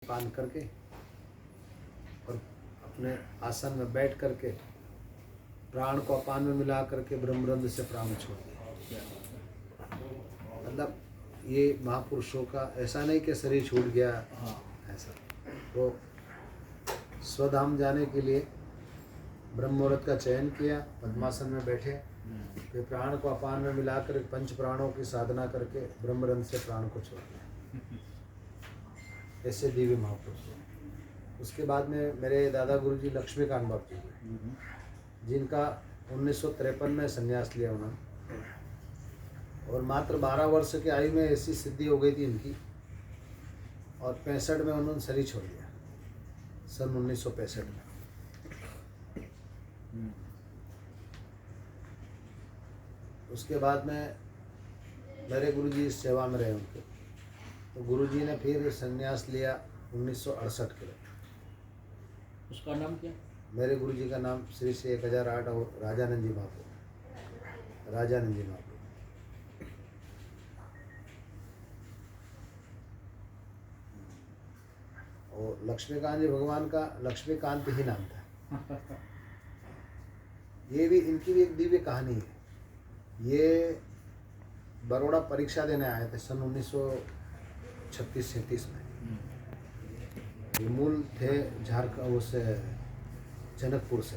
पान करके और अपने आसन में बैठ करके प्राण को अपान में मिला करके ब्रह्मरंध्र से प्राण छोड़ दिया। मतलब ये महापुरुषों का ऐसा नहीं कि शरीर छूट गया, ऐसा वो स्वधाम जाने के लिए ब्रह्म मुहूर्त का चयन किया, पद्मासन में बैठे, फिर प्राण को अपान में मिलाकर पंच प्राणों की साधना करके ब्रह्मरंध्र से प्राण को छोड़ दिया। ऐसे दिव्य महापुरुष। उसके बाद में मेरे दादा गुरुजी लक्ष्मीकांत बाबू जी, जिनका 1953 में संन्यास लिया उन्होंने, और मात्र 12 वर्ष की आयु में ऐसी सिद्धि हो गई थी इनकी, और 65 में उन्होंने शरीर छोड़ दिया, सन 1965 में। उसके बाद में मेरे गुरुजी इस सेवा में रहे उनके, तो गुरुजी ने फिर संन्यास लिया 1968 के लिए। उसका नाम क्या? मेरे गुरुजी का नाम श्री 1008 और राजानंद जी महापुर, राजानंद जी महापुर। और लक्ष्मीकांत जी भगवान का लक्ष्मीकांत ही नाम था। ये भी इनकी भी एक दिव्य कहानी है। ये बड़ौदा परीक्षा देने आए थे सन 1936-37 में। ये मूल थे झारखंड, उससे जनकपुर से,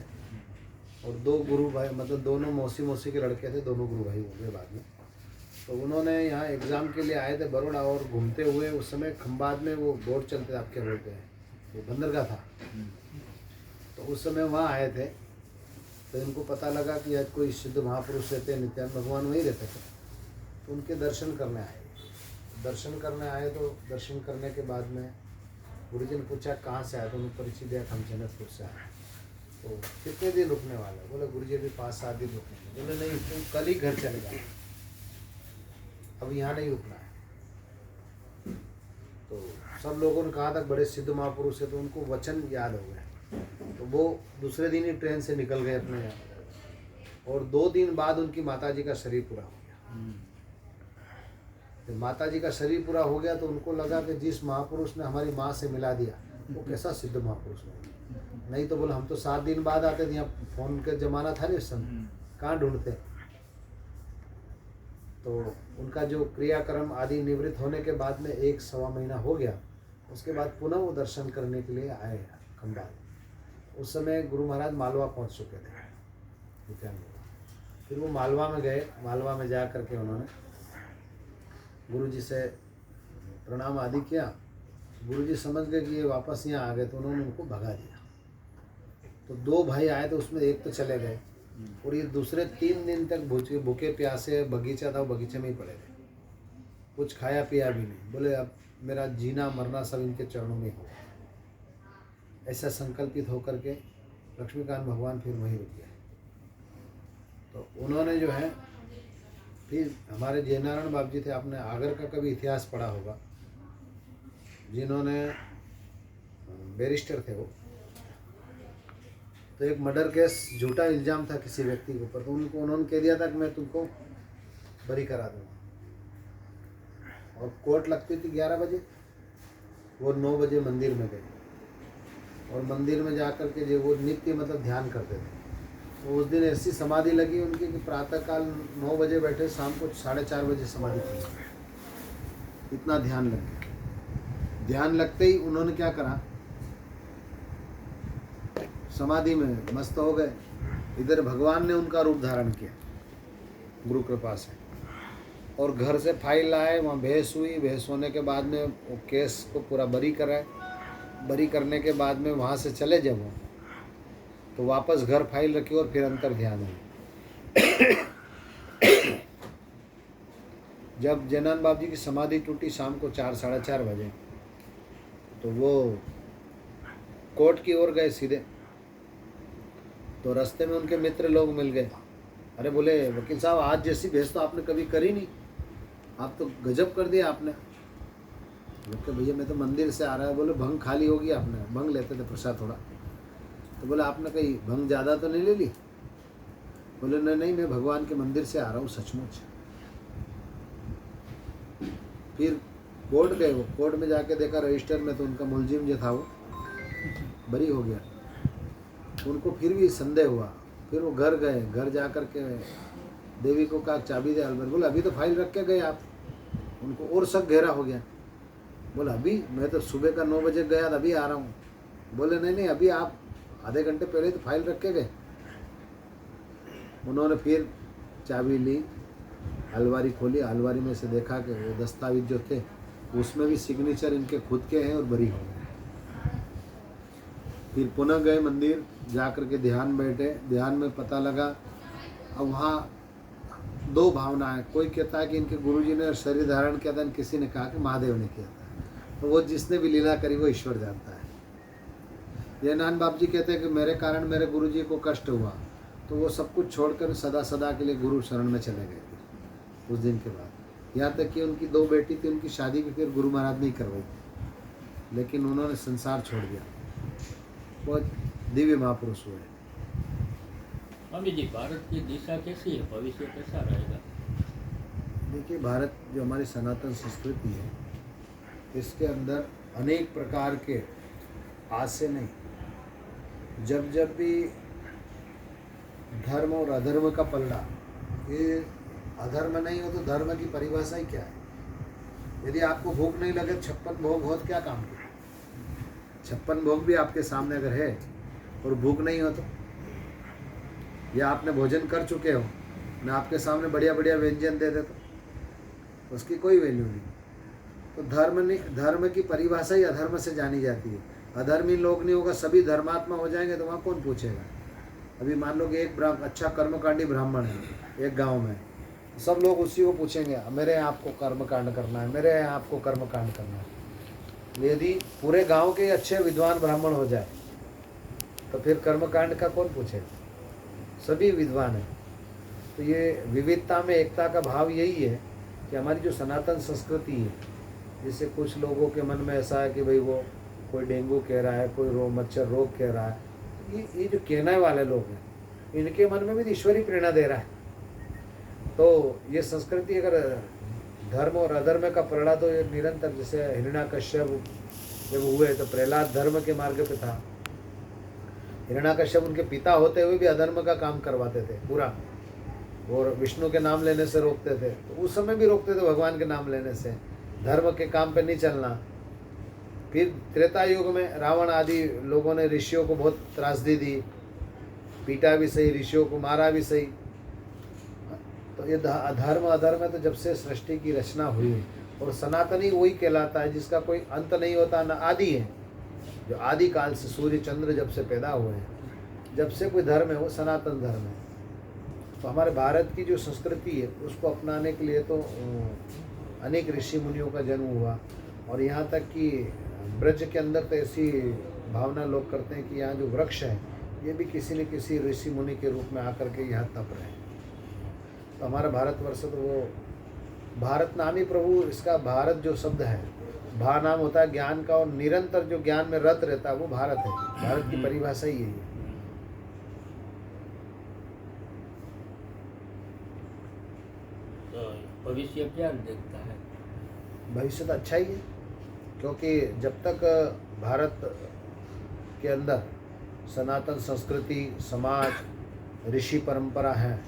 और दो गुरु भाई, मतलब दोनों मौसी के लड़के थे, दोनों गुरु भाई हो गए बाद में। तो उन्होंने यहाँ एग्ज़ाम के लिए आए थे बड़ौदा, और घूमते हुए उस समय खंबात में वो बोर्ड चलते थे, आप क्या बोलते हैं, वो बंदरगाह था। तो उस समय वहाँ आए थे, तो इनको पता लगा कि आज कोई सिद्ध महापुरुष रहते, नित्यानंद भगवान वहीं रहते थे, तो उनके दर्शन करने आए। दर्शन करने आए तो दर्शन करने के बाद में गुरुजी ने पूछा कहाँ से आए, तो उन्होंने परिचय दिया हम जनकपुर से आए। तो कितने दिन रुकने वाले? बोले गुरुजी अभी 5-7 दिन रुकने। बोले नहीं, तुम कल ही घर चले जाओ, अब यहाँ नहीं रुकना है। तो सब लोगों ने कहा था बड़े सिद्ध महापुरुष है, तो उनको वचन याद हो गए, तो वो दूसरे दिन ही ट्रेन से निकल गए अपने यहाँ, और 2 दिन बाद उनकी माताजी का शरीर पूरा हो गया। जब माताजी का शरीर पूरा हो गया तो उनको लगा कि जिस महापुरुष ने हमारी माँ से मिला दिया वो कैसा सिद्ध महापुरुष है। नहीं तो बोले हम तो 7 दिन बाद आते थे, यहाँ फोन का जमाना था नहीं उस समय, कहाँ ढूंढते। तो उनका जो क्रियाक्रम आदि निवृत्त होने के बाद में 1-1.25 महीना हो गया, उसके बाद पुनः वो दर्शन करने के लिए आए खंबात। उस समय गुरु महाराज मालवा पहुंच चुके थे। फिर वो मालवा में गए, मालवा में जा करके उन्होंने गुरुजी से प्रणाम आदि किया। गुरुजी समझ गए कि ये वापस यहाँ आ गए, तो उन्होंने उनको भगा दिया। तो 2 भाई आए थे, उसमें एक तो चले गए, और ये दूसरे 3 दिन तक भूखे प्यासे, बगीचा था, बगीचे में ही पड़े थे, कुछ खाया पिया भी नहीं। बोले अब मेरा जीना मरना सब इनके चरणों में हो। ऐसा संकल्पित होकर के लक्ष्मीकांत भगवान फिर वहीं रुक गए। तो उन्होंने जो है फिर हमारे जयनारायण बाबू जी थे, आपने आगर का कभी इतिहास पढ़ा होगा, जिन्होंने बैरिस्टर थे वो, तो एक मर्डर केस झूठा इल्ज़ाम था किसी व्यक्ति के ऊपर, तो उन्होंने कह दिया था कि मैं तुमको बरी करा दूँगा, और कोर्ट लगती थी 11 बजे, वो 9 बजे मंदिर में गए, और मंदिर में जा कर के जो वो नित्य मतलब ध्यान करते थे। तो उस दिन ऐसी समाधि लगी उनकी कि प्रातःकाल 9 बजे बैठे, शाम को 4:30 बजे समाधि थी। इतना ध्यान लग गया। ध्यान लगते ही उन्होंने क्या करा, समाधि में मस्त हो गए। इधर भगवान ने उनका रूप धारण किया गुरु कृपा से, और घर से फाइल लाए, वहाँ बहस हुई। बहस होने के बाद में वो केस को पूरा बरी कराए। बरी करने के बाद में वहाँ से चले जब वो, तो वापस घर फाइल रखी और फिर अंतर ध्यान हुई। जब जयनारायण बाबू जी की समाधि टूटी शाम को 4-4:30 बजे, तो वो कोर्ट की ओर गए सीधे, तो रास्ते में उनके मित्र लोग मिल गए। अरे बोले वकील साहब, आज जैसी बहस तो आपने कभी करी नहीं, आप तो गजब कर दिया आपने। बोले भैया मैं तो मंदिर से आ रहा है। बोले भंग खाली होगी, आपने भंग लेते थे प्रसाद थोड़ा। तो बोले आपने कहीं भंग ज़्यादा तो नहीं ले ली? बोले नहीं, मैं भगवान के मंदिर से आ रहा हूँ सचमुच। फिर कोर्ट गए, वो कोर्ट में जाके देखा रजिस्टर में तो उनका मुलजिम जो था वो बरी हो गया। उनको फिर भी संदेह हुआ, फिर वो घर गए, घर जा कर के देवी को कहा चाबी दे अलमारी। बोला अभी तो फाइल रख के गए आप। उनको और शक गहरा हो गया। बोला अभी मैं तो सुबह का 9 बजे गया था, अभी आ रहा हूँ। बोले नहीं अभी आप आधे घंटे पहले तो फाइल रख के गए। उन्होंने फिर चाबी ली, अलमारी खोली, अलमारी में से देखा कि वो दस्तावेज जो थे उसमें भी सिग्नेचर इनके खुद के हैं और बरी हो गए। फिर पुनः गए मंदिर, जा कर के ध्यान बैठे। ध्यान में पता लगा अब वहाँ दो भावनाएं, कोई कहता है कि इनके गुरुजी ने शरीर धारण किया था, किसी ने कहा कि महादेव ने किया था। तो वो जिसने भी लीला करी वो ईश्वर जानता है। जयनारायण बाबू जी कहते हैं कि मेरे कारण मेरे गुरुजी को कष्ट हुआ, तो वो सब कुछ छोड़कर सदा सदा के लिए गुरु शरण में चले गए थे उस दिन के बाद। यहाँ तक कि उनकी 2 बेटी थी, उनकी शादी भी फिर गुरु महाराज नहीं करवाई थी, लेकिन उन्होंने संसार छोड़ दिया। वो दिव्य महापुरुष हुए। स्वामी जी, भारत की दिशा कैसी है, भविष्य कैसा रहेगा? देखिए, भारत जो हमारी सनातन संस्कृति है, इसके अंदर अनेक प्रकार के, आज से नहीं, जब जब भी धर्म और अधर्म का पलड़ा, ये अधर्म नहीं हो तो धर्म की परिभाषा ही क्या है? यदि आपको भूख नहीं लगे 56 भोग हो तो क्या काम के? 56 भोग भी आपके सामने अगर है और भूख नहीं हो तो, या आपने भोजन कर चुके हो, मैं आपके सामने बढ़िया बढ़िया व्यंजन दे देता, तो उसकी कोई वैल्यू नहीं। तो धर्म की परिभाषा ही अधर्म से जानी जाती है। अधर्मी लोग नहीं होगा, सभी धर्मात्मा हो जाएंगे तो वहाँ कौन पूछेगा? अभी मान लो कि एक अच्छा कर्मकांडी ब्राह्मण है एक गांव में, सब लोग उसी को पूछेंगे मेरे यहाँ आपको कर्मकांड करना है, मेरे यहाँ आपको कर्मकांड करना है। यदि पूरे गांव के अच्छे विद्वान ब्राह्मण हो जाए तो फिर कर्मकांड का कौन पूछेगा? सभी विद्वान हैं। तो ये विविधता में एकता का भाव यही है कि हमारी जो सनातन संस्कृति है, जिससे कुछ लोगों के मन में ऐसा है कि भाई वो कोई डेंगू कह रहा है, कोई मच्छर रोग कह रहा है, ये जो कहने वाले लोग हैं, इनके मन में भी ईश्वरी प्रेरणा दे रहा है। तो ये संस्कृति अगर धर्म और अधर्म का पलड़ा, तो ये निरंतर, जैसे हिरण्याकश्यप जब हुए तो प्रहलाद धर्म के मार्ग पे था। हिरण्याकश्यप उनके पिता होते हुए भी अधर्म का काम करवाते थे पूरा, और विष्णु के नाम लेने से रोकते थे। तो उस समय भी रोकते थे भगवान के नाम लेने से, धर्म के काम पे नहीं चलना। फिर त्रेता युग में रावण आदि लोगों ने ऋषियों को बहुत त्रासदी दी, पीटा भी सही, ऋषियों को मारा भी सही। तो ये धर्म अधर्म है, तो जब से सृष्टि की रचना हुई, और सनातनी वही कहलाता है जिसका कोई अंत नहीं होता, न आदि है, जो आदि काल से सूर्य चंद्र जब से पैदा हुए हैं, जब से कोई धर्म है वो सनातन धर्म है। तो हमारे भारत की जो संस्कृति है उसको अपनाने के लिए तो अनेक ऋषि मुनियों का जन्म हुआ, और यहाँ तक कि ब्रज के अंदर तो ऐसी भावना लोग करते हैं कि यहाँ जो वृक्ष है ये भी किसी न किसी ऋषि मुनि के रूप में आकर के यहाँ तप रहे हैं। तो हमारा भारतवर्ष, तो वो भारत नाम ही प्रभु, इसका भारत जो शब्द है, भा नाम होता है ज्ञान का, और निरंतर जो ज्ञान में रत रहता है वो भारत है। भारत की परिभाषा ही यही है। तो भविष्य क्या देखता है? भविष्य तो अच्छा ही है, क्योंकि जब तक भारत के अंदर सनातन संस्कृति, समाज, ऋषि परंपरा है,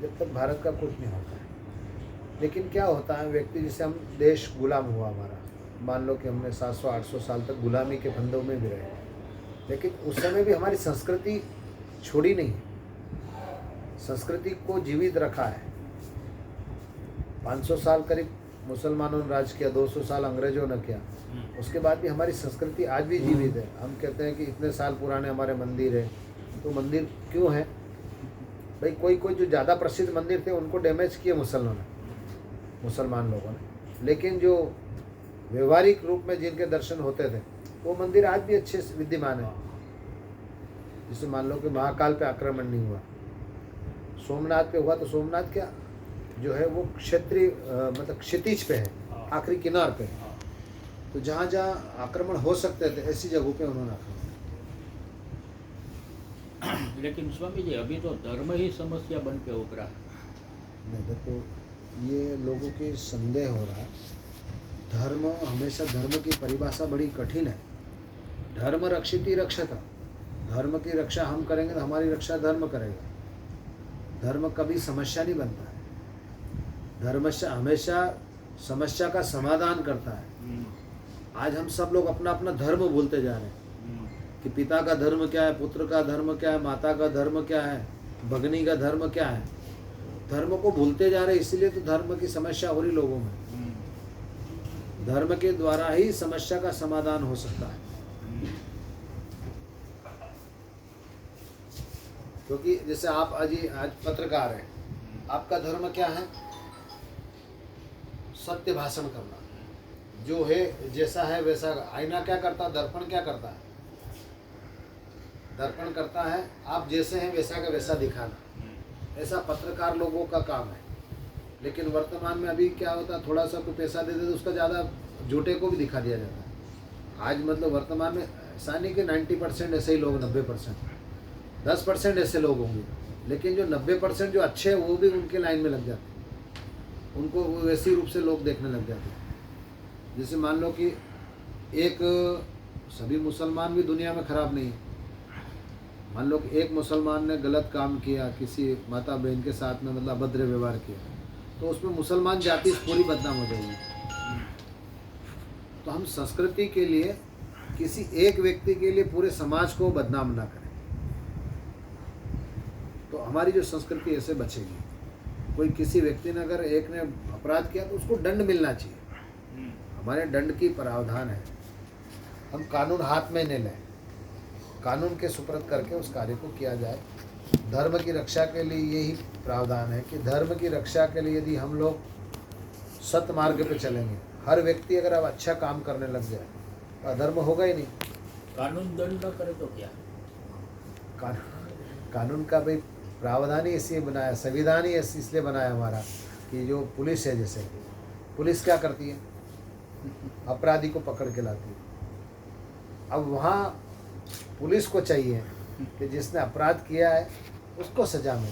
जब तक भारत का कुछ नहीं होता है। लेकिन क्या होता है, व्यक्ति, जैसे हम देश गुलाम हुआ हमारा, मान लो कि हमने 700-800 साल तक गुलामी के फंदों में भी रहे, लेकिन उस समय भी हमारी संस्कृति छोड़ी नहीं, संस्कृति को जीवित रखा है। 500 साल करीब मुसलमानों ने राज किया, 200 साल अंग्रेजों ने किया, उसके बाद भी हमारी संस्कृति आज भी जीवित है। हम कहते हैं कि इतने साल पुराने हमारे मंदिर है, तो मंदिर क्यों है भाई? कोई जो ज़्यादा प्रसिद्ध मंदिर थे उनको डैमेज किए मुसलमान लोगों ने, लेकिन जो व्यवहारिक रूप में जिनके दर्शन होते थे वो मंदिर आज भी अच्छे से विद्यमान है। जैसे मान लो कि महाकाल पे आक्रमण नहीं हुआ, सोमनाथ पे हुआ, तो सोमनाथ क्या जो है वो क्षेत्रीय मतलब क्षितिज पे है, आखिरी किनार पे है। तो जहाँ जहाँ आक्रमण हो सकते थे ऐसी जगहों पे उन्होंने आक्रमण। लेकिन स्वामी जी, अभी तो धर्म ही समस्या बन के उभरा है। नहीं, देखो, ये लोगों के संदेह हो रहा है, धर्म हमेशा धर्म की परिभाषा बड़ी कठिन है। धर्म रक्षिति रक्षता, धर्म की रक्षा हम करेंगे तो हमारी रक्षा धर्म करेगा। धर्म कभी समस्या नहीं बनता है, धर्म हमेशा समस्या का समाधान करता है। आज हम सब लोग अपना अपना धर्म भूलते जा रहे हैं कि पिता का धर्म क्या है, पुत्र का धर्म क्या है, माता का धर्म क्या है, भगनी का धर्म क्या है। धर्म को भूलते जा रहे हैं, इसीलिए तो धर्म की समस्या हो रही लोगों में। धर्म के द्वारा ही समस्या का समाधान हो सकता है। क्योंकि जैसे आप आज पत्रकार हैं, आपका धर्म क्या है? सत्य भाषण करना, जो है जैसा है वैसा। आईना क्या करता? दर्पण क्या करता है? दर्पण करता है आप जैसे हैं वैसा का वैसा दिखाना। ऐसा पत्रकार लोगों का काम है। लेकिन वर्तमान में अभी क्या होता है, थोड़ा सा कोई पैसा दे दे तो उसका ज़्यादा झूठे को भी दिखा दिया जाता है। आज मतलब वर्तमान में ऐसा नहीं कि 90% ऐसे ही लोग, 90%, 10% ऐसे लोग होंगे, लेकिन जो 90% जो अच्छे हैं वो भी उनके लाइन में लग जाते हैं। उनको वैसे रूप से लोग देखने लग जाते हैं। जैसे मान लो कि एक, सभी मुसलमान भी दुनिया में ख़राब नहीं है। मान लो कि एक मुसलमान ने गलत काम किया, किसी माता बहन के साथ में मतलब अभद्र व्यवहार किया, तो उसमें मुसलमान जाति पूरी बदनाम हो जाएगी। तो हम संस्कृति के लिए, किसी एक व्यक्ति के लिए पूरे समाज को बदनाम ना करें, तो हमारी जो संस्कृति ऐसे बचेगी। कोई किसी व्यक्ति ने अगर एक ने अपराध किया तो उसको दंड मिलना चाहिए। हमारे दंड की प्रावधान है। हम कानून हाथ में नहीं लें, कानून के सुपुर्द करके उस कार्य को किया जाए। धर्म की रक्षा के लिए यही प्रावधान है कि धर्म की रक्षा के लिए यदि हम लोग सत मार्ग पे चलेंगे, हर व्यक्ति अगर अब अच्छा काम करने लग जाए तो अधर्म होगा ही नहीं। कानून दंड न करे तो क्या? कानून का भाई प्रावधान ही इसलिए बनाया, संविधान ही इसलिए बनाया हमारा कि जो पुलिस है, जैसे पुलिस क्या करती है, अपराधी को पकड़ के लाती है। अब वहाँ पुलिस को चाहिए कि जिसने अपराध किया है उसको सजा मिले,